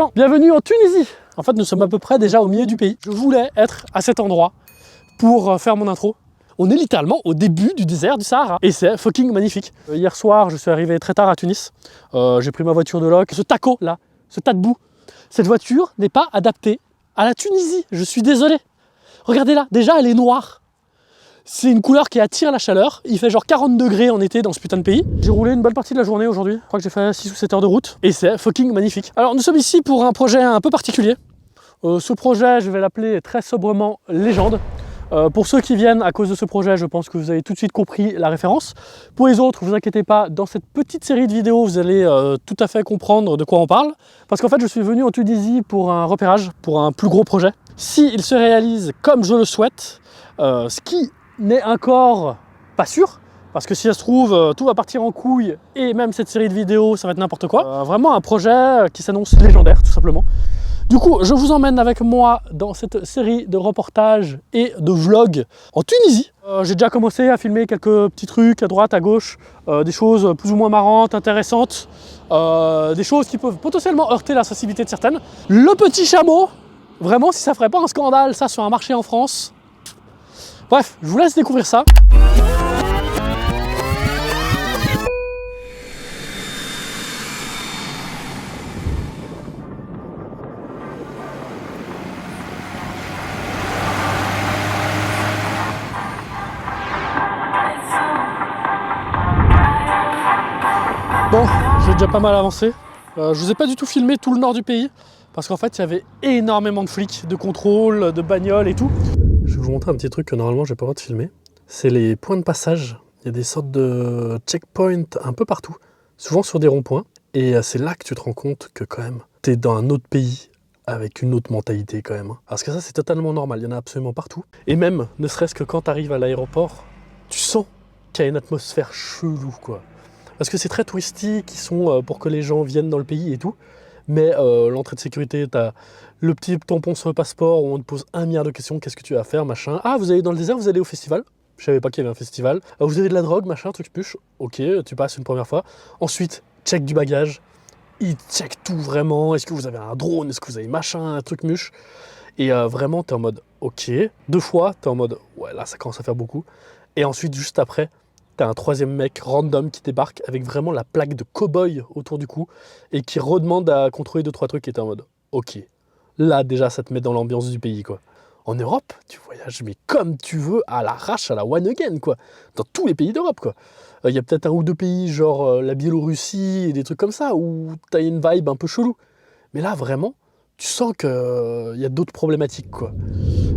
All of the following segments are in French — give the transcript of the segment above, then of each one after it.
gens, bienvenue en Tunisie. En fait, nous sommes à peu près déjà au milieu du pays. Je voulais être à cet endroit pour faire mon intro. On est littéralement au début du désert du Sahara et c'est fucking magnifique. Hier soir, je suis arrivé très tard à Tunis. J'ai pris ma voiture de loc. Ce taco là, ce tas de boue, cette voiture n'est pas adaptée à la Tunisie. Je suis désolé. Regardez là, déjà elle est noire. C'est une couleur qui attire la chaleur. Il fait genre 40 degrés en été dans ce putain de pays. J'ai roulé une bonne partie de la journée aujourd'hui. Je crois que j'ai fait 6 ou 7 heures de route. Et c'est fucking magnifique. Alors nous sommes ici pour un projet un peu particulier. Ce projet, je vais l'appeler très sobrement Légende. Pour ceux qui viennent à cause de ce projet, je pense que vous avez tout de suite compris la référence. Pour les autres, vous inquiétez pas, dans cette petite série de vidéos, vous allez tout à fait comprendre de quoi on parle. Parce qu'en fait, je suis venu en Tunisie pour un repérage, pour un plus gros projet. S'il se réalise comme je le souhaite, ce qui n'est encore pas sûr, parce que si ça se trouve, tout va partir en couille, et même cette série de vidéos, ça va être n'importe quoi. Vraiment un projet qui s'annonce légendaire, tout simplement. Du coup, je vous emmène avec moi dans cette série de reportages et de vlogs en Tunisie. J'ai déjà commencé à filmer quelques petits trucs à droite, à gauche, des choses plus ou moins marrantes, intéressantes, des choses qui peuvent potentiellement heurter la sensibilité de certaines. Le petit chameau, vraiment, si ça ferait pas un scandale, ça, sur un marché en France. Bref, je vous laisse découvrir ça. Bon, j'ai déjà pas mal avancé. Je vous ai pas du tout filmé tout le nord du pays parce qu'en fait il y avait énormément de flics, de contrôles, de bagnoles et tout. Je vais vous montrer un petit truc que normalement j'ai pas le droit de filmer. C'est les points de passage. Il y a des sortes de checkpoints un peu partout, souvent sur des ronds-points. Et c'est là que tu te rends compte que quand même t'es dans un autre pays avec une autre mentalité quand même. Parce que ça c'est totalement normal, il y en a absolument partout. Et même, ne serait-ce que quand tu arrives à l'aéroport, tu sens qu'il y a une atmosphère chelou quoi. Parce que c'est très touristique, ils sont pour que les gens viennent dans le pays et tout. Mais l'entrée de sécurité, t'as le petit tampon sur le passeport où on te pose 1 milliard de questions. Qu'est-ce que tu vas faire, machin. Ah, vous allez dans le désert, vous allez au festival. Je savais pas qu'il y avait un festival. Vous avez de la drogue, machin, truc puche. Ok, tu passes une première fois. Ensuite, check du bagage. Ils checkent tout vraiment. Est-ce que vous avez un drone? Est-ce que vous avez machin, un truc muche? Et vraiment, t'es en mode ok. 2 fois, t'es en mode ouais, là, ça commence à faire beaucoup. Et ensuite, juste après, t'as un 3e mec random qui débarque avec vraiment la plaque de cow-boy autour du cou et qui redemande à contrôler 2-3 trucs et t'es en mode ok, là déjà ça te met dans l'ambiance du pays quoi. En Europe, tu voyages mais comme tu veux, à l'arrache, à la one again quoi, dans tous les pays d'Europe quoi. Il y a peut-être 1 ou 2 pays genre la Biélorussie et des trucs comme ça où t'as une vibe un peu chelou. Mais là vraiment, tu sens qu'il y a d'autres problématiques quoi.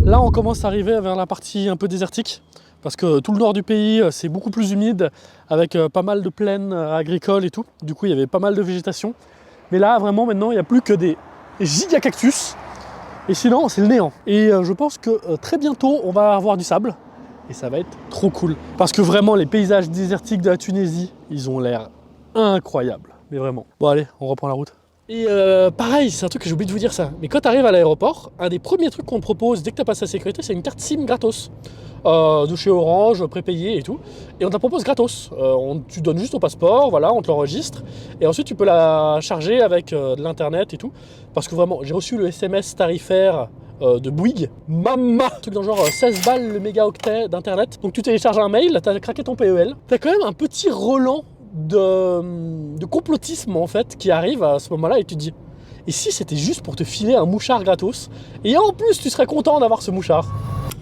Là on commence à arriver vers la partie un peu désertique. Parce que tout le nord du pays, c'est beaucoup plus humide, avec pas mal de plaines agricoles et tout. Du coup, il y avait pas mal de végétation. Mais là, vraiment, maintenant, il n'y a plus que des gigacactus. Et sinon, c'est le néant. Et je pense que très bientôt, on va avoir du sable. Et ça va être trop cool. Parce que vraiment, les paysages désertiques de la Tunisie, ils ont l'air incroyables. Mais vraiment. Bon, allez, on reprend la route. Et pareil, c'est un truc que j'ai oublié de vous dire ça. Mais quand tu arrives à l'aéroport, un des premiers trucs qu'on te propose dès que tu as passé la sécurité, c'est une carte SIM gratos. De chez Orange, prépayé et tout. Et on te la propose gratos. Tu donnes juste ton passeport, voilà, on te l'enregistre. Et ensuite, tu peux la charger avec de l'internet et tout. Parce que vraiment, j'ai reçu le SMS tarifaire de Bouygues. Mamma! Un truc dans genre 16 balles le mégaoctet d'internet. Donc tu télécharges un mail, t'as craqué ton PEL. T'as quand même un petit relent de complotisme en fait qui arrive à ce moment-là et tu te dis et si c'était juste pour te filer un mouchard gratos et en plus tu serais content d'avoir ce mouchard.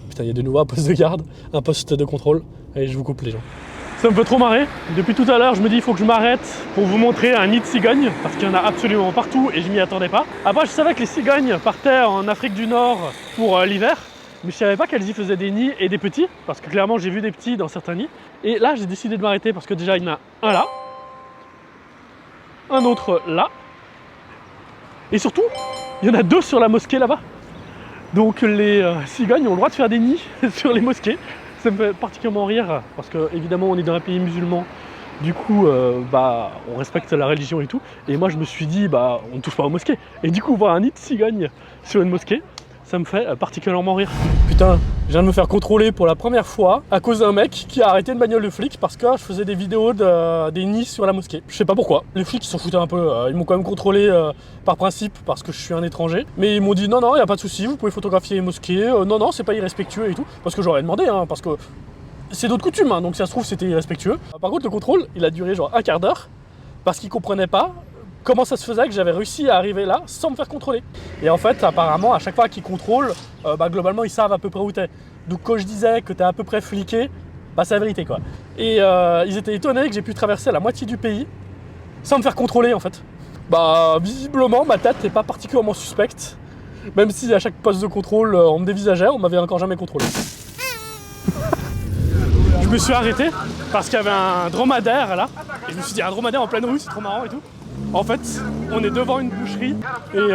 Putain, il y a de nouveau un poste de garde, un poste de contrôle. Allez, je vous coupe les gens. Ça me fait trop marrer. Depuis tout à l'heure, je me dis il faut que je m'arrête pour vous montrer un nid de cigognes parce qu'il y en a absolument partout et je m'y attendais pas. Après, je savais que les cigognes partaient en Afrique du Nord pour l'hiver. Mais je savais pas qu'elles y faisaient des nids et des petits, parce que clairement j'ai vu des petits dans certains nids. Et là j'ai décidé de m'arrêter parce que déjà il y en a un là, un autre là, et surtout il y en a 2 sur la mosquée là-bas. Donc les cigognes ont le droit de faire des nids sur les mosquées. Ça me fait particulièrement rire parce que évidemment on est dans un pays musulman. Du coup, on respecte la religion et tout. Et moi je me suis dit, on ne touche pas aux mosquées. Et du coup voir un nid de cigogne sur une mosquée, ça me fait particulièrement rire. Putain, je viens de me faire contrôler pour la première fois à cause d'un mec qui a arrêté une bagnole de flic parce que je faisais des vidéos des nids sur la mosquée. Je sais pas pourquoi. Les flics ils s'en foutaient un peu. Ils m'ont quand même contrôlé par principe parce que je suis un étranger. Mais ils m'ont dit non, non, y a pas de souci, vous pouvez photographier les mosquées. Non, non, c'est pas irrespectueux et tout. Parce que j'aurais demandé, hein, parce que c'est d'autres coutumes, hein, donc si ça se trouve c'était irrespectueux. Par contre, le contrôle, il a duré genre un quart d'heure parce qu'ils comprenaient pas comment ça se faisait que j'avais réussi à arriver là sans me faire contrôler. Et en fait, apparemment, à chaque fois qu'ils contrôlent, globalement, ils savent à peu près où t'es. Donc quand je disais que t'es à peu près fliqué, c'est la vérité, quoi. Et ils étaient étonnés que j'ai pu traverser la moitié du pays sans me faire contrôler, en fait. Visiblement, ma tête n'est pas particulièrement suspecte. Même si à chaque poste de contrôle, on me dévisageait, on m'avait encore jamais contrôlé. Je me suis arrêté parce qu'il y avait un dromadaire là. Et je me suis dit, un dromadaire en pleine rue, c'est trop marrant et tout. En fait, on est devant une boucherie et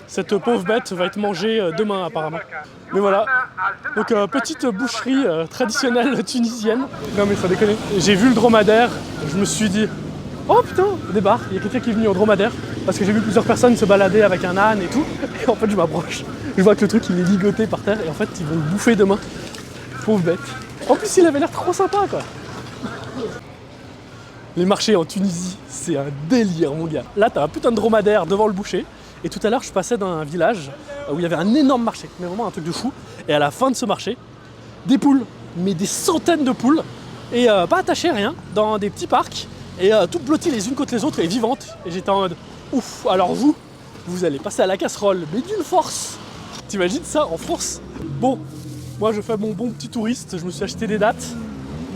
cette pauvre bête va être mangée demain apparemment. Mais voilà, donc petite boucherie traditionnelle tunisienne. Non mais ça déconne. J'ai vu le dromadaire, je me suis dit, oh putain, des bars, il y a quelqu'un qui est venu en dromadaire. Parce que j'ai vu plusieurs personnes se balader avec un âne et tout. Et en fait je m'approche, je vois que le truc il est ligoté par terre et en fait ils vont le bouffer demain. Pauvre bête. En plus il avait l'air trop sympa quoi. Les marchés en Tunisie, c'est un délire mon gars. Là t'as un putain de dromadaire devant le boucher. Et tout à l'heure je passais dans un village où il y avait un énorme marché, mais vraiment un truc de fou. Et à la fin de ce marché, des poules, mais des centaines de poules. Et pas attachées, rien, dans des petits parcs. Et toutes blotties les unes contre les autres et vivantes. Et j'étais en mode, ouf, alors vous allez passer à la casserole, mais d'une force. T'imagines ça en France? Bon, moi je fais mon bon petit touriste, je me suis acheté des dates.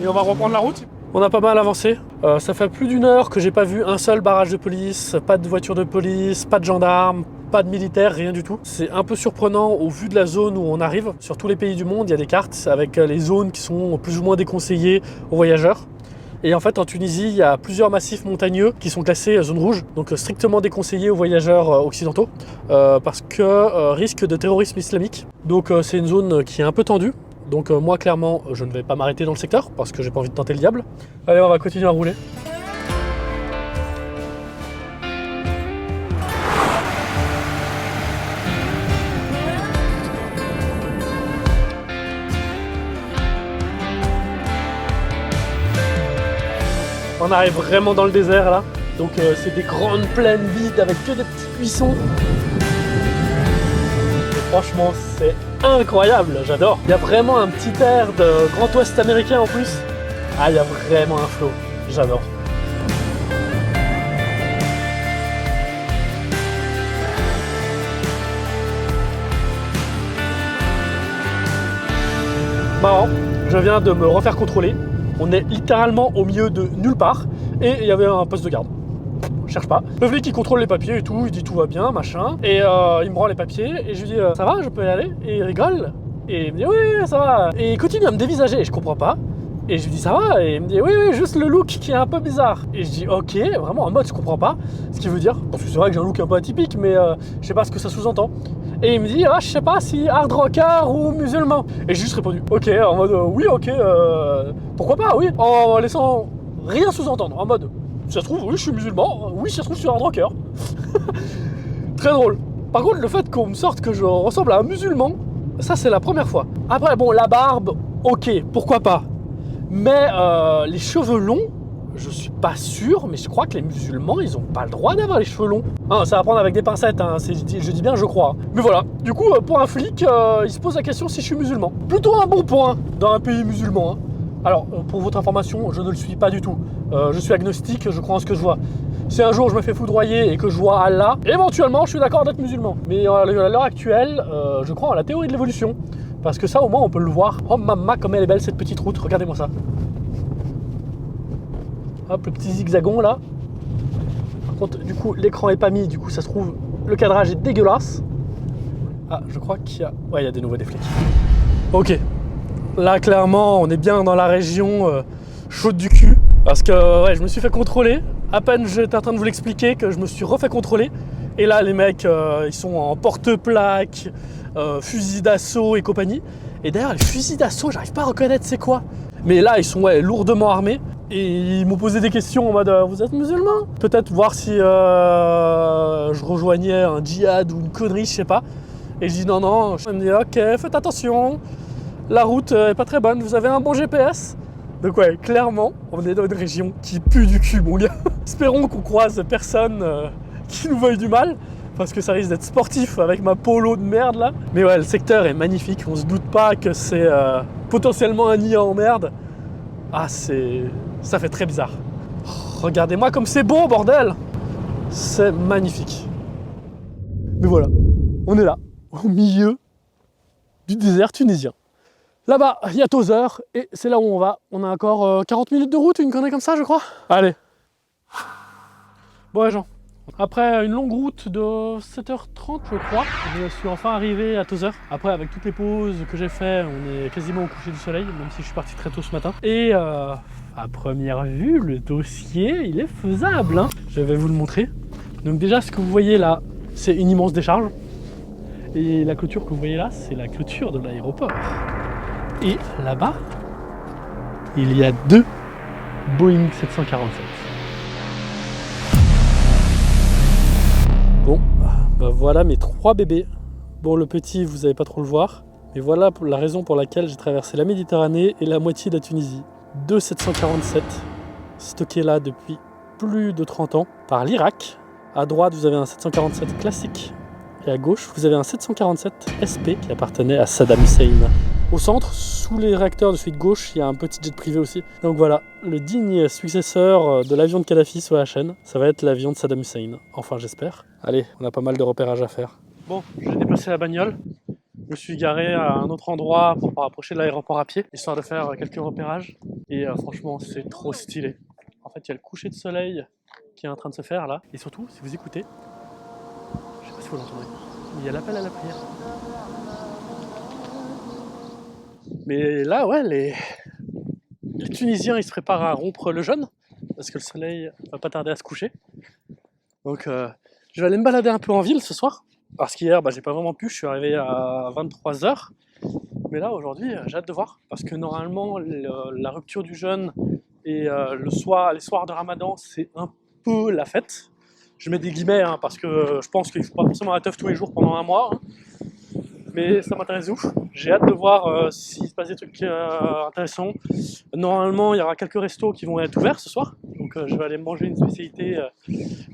Et on va reprendre la route. On a pas mal avancé. Ça fait plus d'une heure que j'ai pas vu un seul barrage de police, pas de voiture de police, pas de gendarmes, pas de militaires, rien du tout. C'est un peu surprenant au vu de la zone où on arrive. Sur tous les pays du monde, il y a des cartes avec les zones qui sont plus ou moins déconseillées aux voyageurs. Et en fait, en Tunisie, il y a plusieurs massifs montagneux qui sont classés zone rouge, donc strictement déconseillés aux voyageurs occidentaux, parce que risque de terrorisme islamique. Donc c'est une zone qui est un peu tendue. Donc moi clairement je ne vais pas m'arrêter dans le secteur parce que j'ai pas envie de tenter le diable. Allez, on va continuer à rouler. On arrive vraiment dans le désert là. Donc c'est des grandes plaines vides avec que des petits buissons. Franchement, c'est incroyable, j'adore. Il y a vraiment un petit air de Grand Ouest américain en plus. Ah, il y a vraiment un flow, j'adore. Marrant, je viens de me refaire contrôler. On est littéralement au milieu de nulle part et il y avait un poste de garde. Cherche pas. Le flic il contrôle les papiers et tout, il dit tout va bien, machin. Et il me rend les papiers et je lui dis ça va, je peux y aller? Et il rigole. Et il me dit oui, ça va. Et il continue à me dévisager et je comprends pas. Et je lui dis ça va? Et il me dit oui, juste le look qui est un peu bizarre. Et je dis ok, vraiment en mode je comprends pas ce qu'il veut dire. Parce que c'est vrai que j'ai un look un peu atypique, mais je sais pas ce que ça sous-entend. Et il me dit je sais pas si hard rocker ou musulman. Et j'ai juste répondu ok, en mode oui, ok, pourquoi pas, oui. En laissant rien sous-entendre, en mode si ça se trouve, oui, je suis musulman. Oui, si ça se trouve, je suis un rocker. Très drôle. Par contre, le fait qu'on me sorte que je ressemble à un musulman, ça, c'est la première fois. Après, bon, la barbe, ok, pourquoi pas. Mais les cheveux longs, je suis pas sûr, mais je crois que les musulmans, ils ont pas le droit d'avoir les cheveux longs. Hein, ça va prendre avec des pincettes, hein, je dis bien je crois. Mais voilà, du coup, pour un flic, il se pose la question si je suis musulman. Plutôt un bon point dans un pays musulman, hein. Alors, pour votre information, je ne le suis pas du tout. Je suis agnostique, je crois en ce que je vois. Si un jour je me fais foudroyer et que je vois Allah, éventuellement je suis d'accord d'être musulman. Mais à l'heure actuelle, je crois en la théorie de l'évolution. Parce que ça, au moins, on peut le voir. Oh maman, comme elle est belle cette petite route, regardez-moi ça. Hop, le petit zigzagon là. Par contre, du coup, l'écran est pas mis, du coup, ça se trouve, le cadrage est dégueulasse. Ah, je crois qu'il y a... Ouais, il y a des nouveaux des flics. Ok. Là, clairement, on est bien dans la région chaude du cul. Parce que ouais, je me suis fait contrôler. À peine j'étais en train de vous l'expliquer que je me suis refait contrôler. Et là, les mecs, ils sont en porte-plaque, fusil d'assaut et compagnie. Et d'ailleurs, les fusils d'assaut, j'arrive pas à reconnaître c'est quoi. Mais là, ils sont lourdement armés. Et ils m'ont posé des questions en mode vous êtes musulman? Peut-être voir si je rejoignais un djihad ou une connerie, je sais pas. Et je dis non, non. Elle me dit ok, faites attention, la route est pas très bonne, vous avez un bon GPS? Donc ouais, clairement, on est dans une région qui pue du cul, mon gars. Espérons qu'on croise personne qui nous veuille du mal, parce que ça risque d'être sportif avec ma polo de merde là. Mais ouais, le secteur est magnifique, on se doute pas que c'est potentiellement un nid en merde. Ah, ça fait très bizarre. Oh, regardez-moi comme c'est beau, bordel! C'est magnifique. Mais voilà, on est là, au milieu du désert tunisien. Là-bas, il y a Tozeur, et c'est là où on va. On a encore 40 minutes de route, une connerie comme ça, je crois. Allez. Bon, les gens, après une longue route de 7h30, je crois, je suis enfin arrivé à Tozeur. Après, avec toutes les pauses que j'ai fait, on est quasiment au coucher du soleil, même si je suis parti très tôt ce matin. Et à première vue, le dossier, il est faisable, hein. Je vais vous le montrer. Donc déjà, ce que vous voyez là, c'est une immense décharge. Et la clôture que vous voyez là, c'est la clôture de l'aéroport. Et là-bas, il y a 2 Boeing 747. Bon, bah voilà mes 3 bébés. Bon, le petit, vous n'allez pas trop le voir. Mais voilà la raison pour laquelle j'ai traversé la Méditerranée et la moitié de la Tunisie. 2 747 stockés là depuis plus de 30 ans par l'Irak. À droite, vous avez un 747 classique. Et à gauche, vous avez un 747 SP qui appartenait à Saddam Hussein. Au centre, sous les réacteurs de celui de gauche, il y a un petit jet privé aussi. Donc voilà, le digne successeur de l'avion de Kadhafi sur la chaîne, ça va être l'avion de Saddam Hussein. Enfin, j'espère. Allez, on a pas mal de repérages à faire. Bon, j'ai déplacé la bagnole. Je me suis garé à un autre endroit pour pas rapprocher de l'aéroport à pied, histoire de faire quelques repérages. Et franchement, c'est trop stylé. En fait, il y a le coucher de soleil qui est en train de se faire là. Et surtout, si vous écoutez, je sais pas si vous l'entendez, il y a l'appel à la prière. Mais là, ouais, les Tunisiens, ils se préparent à rompre le jeûne, parce que le soleil va pas tarder à se coucher. Donc, je vais aller me balader un peu en ville ce soir, parce qu'hier, j'ai pas vraiment pu, je suis arrivé à 23h. Mais là, aujourd'hui, j'ai hâte de voir, parce que normalement, la rupture du jeûne et les soirs de Ramadan, c'est un peu la fête. Je mets des guillemets, hein, parce que je pense qu'il faut pas forcément la teuf tous les jours pendant un mois. Hein. Mais ça m'intéresse ouf. J'ai hâte de voir s'il se passe des trucs intéressants. Normalement, il y aura quelques restos qui vont être ouverts ce soir. Donc je vais aller manger une spécialité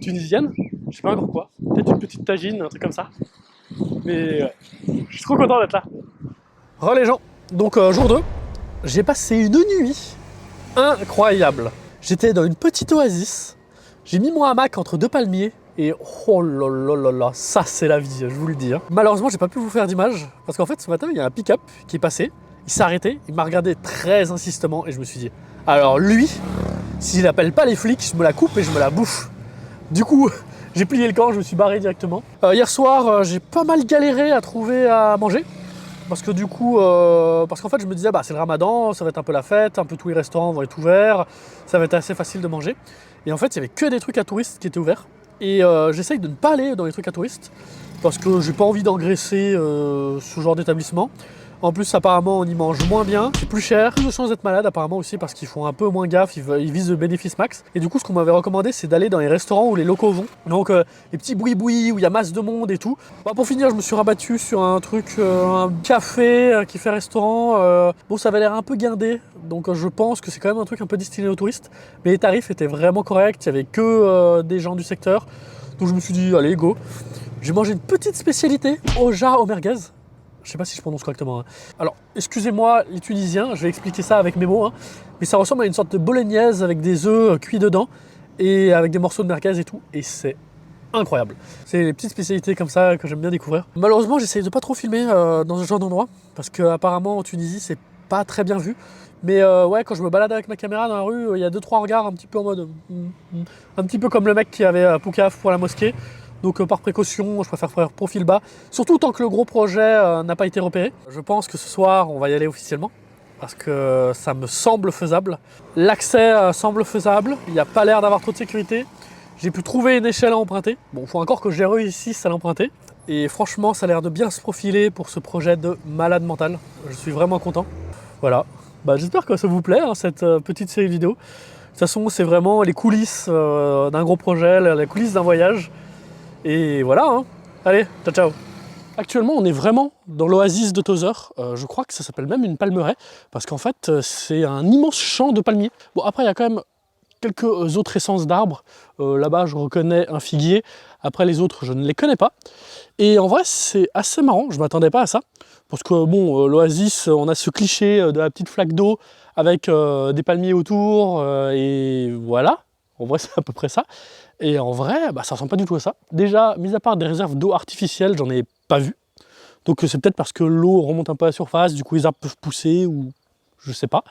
tunisienne. Je sais pas encore quoi. Peut-être une petite tagine, un truc comme ça. Mais je suis trop content d'être là. Re les gens. Donc jour 2, j'ai passé une nuit incroyable. J'étais dans une petite oasis. J'ai mis mon hamac entre 2 palmiers. Et oh là là là là, ça c'est la vie, je vous le dis. Hein. Malheureusement, j'ai pas pu vous faire d'image, parce qu'en fait, ce matin, il y a un pick-up qui est passé, il s'est arrêté, il m'a regardé très insistamment, et je me suis dit, alors lui, s'il appelle pas les flics, je me la coupe et je me la bouffe. Du coup, j'ai plié le camp, je me suis barré directement. Hier soir, j'ai pas mal galéré à trouver à manger, parce que du coup, parce qu'en fait, je me disais, c'est le ramadan, ça va être un peu la fête, un peu tous les restaurants vont être ouverts, ça va être assez facile de manger. Et en fait, il y avait que des trucs à touristes qui étaient ouverts. Et j'essaye de ne pas aller dans les trucs à touristes parce que j'ai pas envie d'engraisser ce genre d'établissement. En plus, apparemment, on y mange moins bien, c'est plus cher, plus de chances d'être malade apparemment aussi parce qu'ils font un peu moins gaffe, ils visent le bénéfice max. Et du coup, ce qu'on m'avait recommandé, c'est d'aller dans les restaurants où les locaux vont. Donc, les petits boui-boui où il y a masse de monde et tout. Pour finir, je me suis rabattu sur un truc, un café qui fait restaurant. Bon, ça avait l'air un peu guindé, donc je pense que c'est quand même un truc un peu destiné aux touristes. Mais les tarifs étaient vraiment corrects, il y avait que des gens du secteur. Donc je me suis dit, allez, go. J'ai mangé une petite spécialité, Oja au merguez. Je sais pas si je prononce correctement. Hein. Alors, excusez-moi les Tunisiens, je vais expliquer ça avec mes mots. Hein. Mais ça ressemble à une sorte de bolognaise avec des œufs cuits dedans et avec des morceaux de merguez et tout. Et c'est incroyable. C'est les petites spécialités comme ça que j'aime bien découvrir. Malheureusement, j'essaye de pas trop filmer dans ce genre d'endroit parce qu'apparemment en Tunisie, c'est pas très bien vu. Mais ouais, quand je me balade avec ma caméra dans la rue, il y a 2-3 regards un petit peu en mode... un petit peu comme le mec qui avait Poucave pour la mosquée. Donc par précaution, je préfère faire profil bas, surtout tant que le gros projet n'a pas été repéré. Je pense que ce soir, on va y aller officiellement, parce que ça me semble faisable. L'accès semble faisable, il n'y a pas l'air d'avoir trop de sécurité. J'ai pu trouver une échelle à emprunter. Bon, il faut encore que je réussisse à l'emprunter. Et franchement, ça a l'air de bien se profiler pour ce projet de malade mental. Je suis vraiment content. Voilà, j'espère que ça vous plaît, hein, cette petite série vidéo. De toute façon, c'est vraiment les coulisses d'un gros projet, les coulisses d'un voyage. Et voilà, hein. Allez, ciao ciao. Actuellement, on est vraiment dans l'oasis de Tozeur. Je crois que ça s'appelle même une palmeraie, parce qu'en fait, c'est un immense champ de palmiers. Bon, après, il y a quand même quelques autres essences d'arbres. Là-bas, je reconnais un figuier. Après, les autres, je ne les connais pas. Et en vrai, c'est assez marrant. Je ne m'attendais pas à ça. Parce que, bon, l'oasis, on a ce cliché de la petite flaque d'eau avec des palmiers autour. Et voilà. En vrai, c'est à peu près ça. Et en vrai, bah, ça ressemble pas du tout à ça. Déjà, mis à part des réserves d'eau artificielles, j'en ai pas vu. Donc c'est peut-être parce que l'eau remonte un peu à la surface, du coup les arbres peuvent pousser ou je sais pas.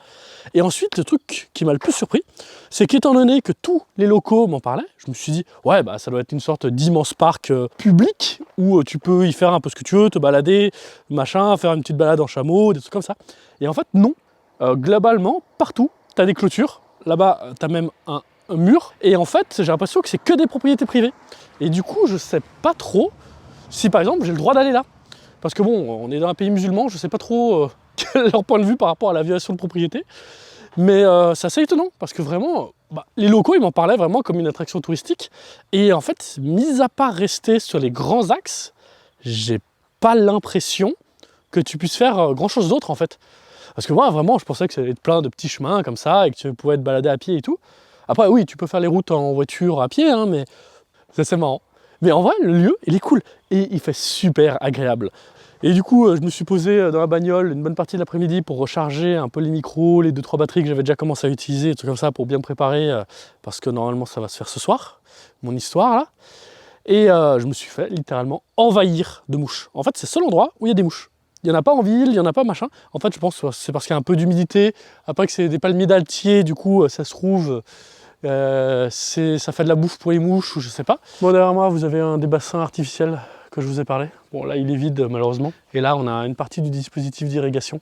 Et ensuite, le truc qui m'a le plus surpris, c'est qu'étant donné que tous les locaux m'en parlaient, je me suis dit, ouais, bah ça doit être une sorte d'immense parc public où tu peux y faire un peu ce que tu veux, te balader, machin, faire une petite balade en chameau, des trucs comme ça. Et en fait, non. Globalement, partout, tu as des clôtures. Là-bas, tu as même un mur. Et en fait, j'ai l'impression que c'est que des propriétés privées. Et du coup, je sais pas trop si, par exemple, j'ai le droit d'aller là. Parce que bon, on est dans un pays musulman, je sais pas trop quel est leur point de vue par rapport à la violation de propriété. Mais c'est assez étonnant, parce que vraiment, les locaux, ils m'en parlaient vraiment comme une attraction touristique. Et en fait, mis à part rester sur les grands axes, j'ai pas l'impression que tu puisses faire grand-chose d'autre, en fait. Parce que moi, vraiment, je pensais que ça allait être plein de petits chemins comme ça, et que tu pouvais te balader à pied et tout. Après, oui, tu peux faire les routes en voiture, à pied, hein, mais c'est marrant. Mais en vrai, le lieu, il est cool. Et il fait super agréable. Et du coup, je me suis posé dans la bagnole une bonne partie de l'après-midi pour recharger un peu les micros, les 2-3 batteries que j'avais déjà commencé à utiliser, des trucs comme ça, pour bien me préparer, parce que normalement, ça va se faire ce soir, mon histoire, là. Et je me suis fait littéralement envahir de mouches. En fait, c'est le seul endroit où il y a des mouches. Il n'y en a pas en ville, il n'y en a pas machin. En fait, je pense que c'est parce qu'il y a un peu d'humidité, après que c'est des palmiers d'altier, du coup, ça se trouve... ça fait de la bouffe pour les mouches ou je sais pas. Bon, derrière moi vous avez un des bassins artificiels que je vous ai parlé. Bon, là il est vide malheureusement. Et là on a une partie du dispositif d'irrigation.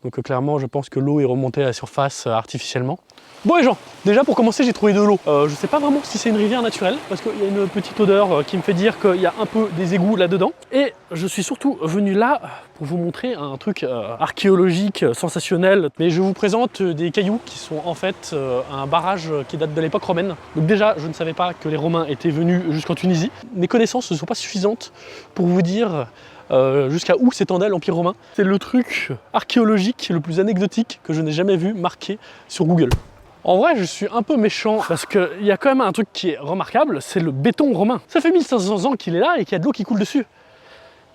Donc clairement je pense que l'eau est remontée à la surface artificiellement. Bon les gens, déjà pour commencer j'ai trouvé de l'eau. Je sais pas vraiment si c'est une rivière naturelle parce qu'il y a une petite odeur qui me fait dire qu'il y a un peu des égouts là-dedans. Et je suis surtout venu là pour vous montrer un truc archéologique sensationnel. Mais je vous présente des cailloux qui sont en fait un barrage qui date de l'époque romaine. Donc déjà je ne savais pas que les Romains étaient venus jusqu'en Tunisie. Mes connaissances ne sont pas suffisantes pour vous dire jusqu'à où s'étendait l'Empire romain. C'est le truc archéologique le plus anecdotique que je n'ai jamais vu marqué sur Google. En vrai, je suis un peu méchant parce qu'il y a quand même un truc qui est remarquable, c'est le béton romain. Ça fait 1500 ans qu'il est là et qu'il y a de l'eau qui coule dessus.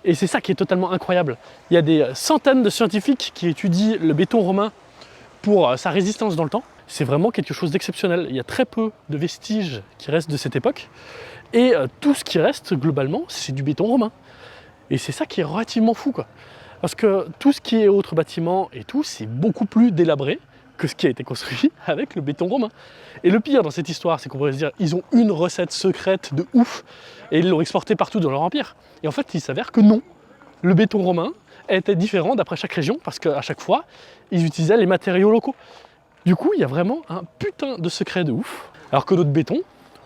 Et c'est ça qui est totalement incroyable. Il y a des centaines de scientifiques qui étudient le béton romain pour sa résistance dans le temps. C'est vraiment quelque chose d'exceptionnel. Il y a très peu de vestiges qui restent de cette époque. Et tout ce qui reste, globalement, c'est du béton romain. Et c'est ça qui est relativement fou, quoi. Parce que tout ce qui est autres bâtiments et tout, c'est beaucoup plus délabré que ce qui a été construit avec le béton romain. Et le pire dans cette histoire, c'est qu'on pourrait se dire ils ont une recette secrète de ouf et ils l'ont exportée partout dans leur empire. Et en fait, il s'avère que non. Le béton romain était différent d'après chaque région parce qu'à chaque fois, ils utilisaient les matériaux locaux. Du coup, il y a vraiment un putain de secret de ouf. Alors que notre béton,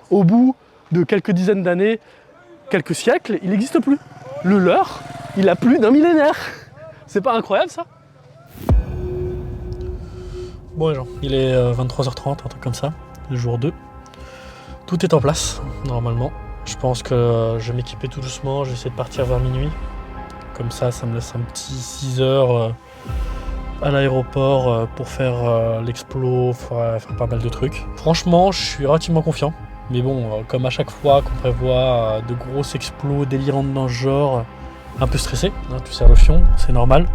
au bout de quelques dizaines d'années, quelques siècles, il n'existe plus. Le leur, il a plus d'un millénaire. C'est pas incroyable ça? Bon les gens, il est 23h30, un truc comme ça, le jour 2. Tout est en place, normalement. Je pense que je vais m'équiper tout doucement, je vais essayer de partir vers minuit. Comme ça, ça me laisse un petit 6 heures à l'aéroport pour faire l'explo, faire pas mal de trucs. Franchement, je suis relativement confiant. Mais bon, comme à chaque fois qu'on prévoit de grosses explos délirantes dans ce genre, un peu stressé, hein, tu sers le fion, c'est normal.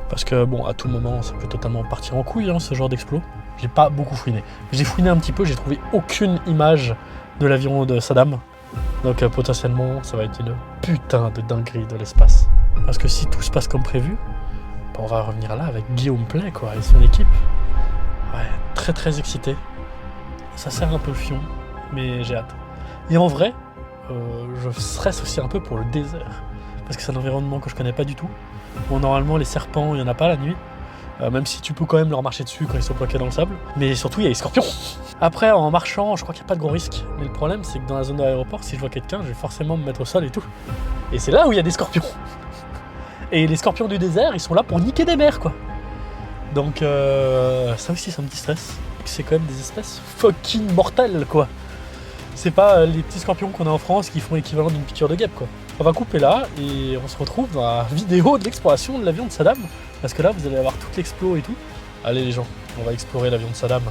Parce que bon, à tout moment, ça peut totalement partir en couille, hein, ce genre d'explos. J'ai pas beaucoup fouiné. J'ai fouiné un petit peu, j'ai trouvé aucune image de l'avion de Saddam. Donc potentiellement, ça va être une putain de dinguerie de l'espace. Parce que si tout se passe comme prévu, bah, on va revenir là avec Guillaume Play, quoi, et son équipe. Ouais, très très excité. Ça sert un peu le fion, mais j'ai hâte. Et en vrai, je stresse aussi un peu pour le désert. Parce que c'est un environnement que je connais pas du tout. Bon, normalement, les serpents, il n'y en a pas la nuit. Même si tu peux quand même leur marcher dessus quand ils sont bloqués dans le sable. Mais surtout, il y a les scorpions. Après, en marchant, je crois qu'il n'y a pas de gros risque. Mais le problème, c'est que dans la zone de l'aéroport, si je vois quelqu'un, je vais forcément me mettre au sol et tout. Et c'est là où il y a des scorpions. Et les scorpions du désert, ils sont là pour niquer des mers, quoi. Donc, ça aussi, c'est un petit stress. C'est quand même des espèces fucking mortelles, quoi. C'est pas les petits scorpions qu'on a en France qui font l'équivalent d'une piqûre de guêpe, quoi. On va couper là et on se retrouve dans la vidéo de l'exploration de l'avion de Saddam. Parce que là, vous allez avoir toute l'explo et tout. Allez les gens, on va explorer l'avion de Saddam.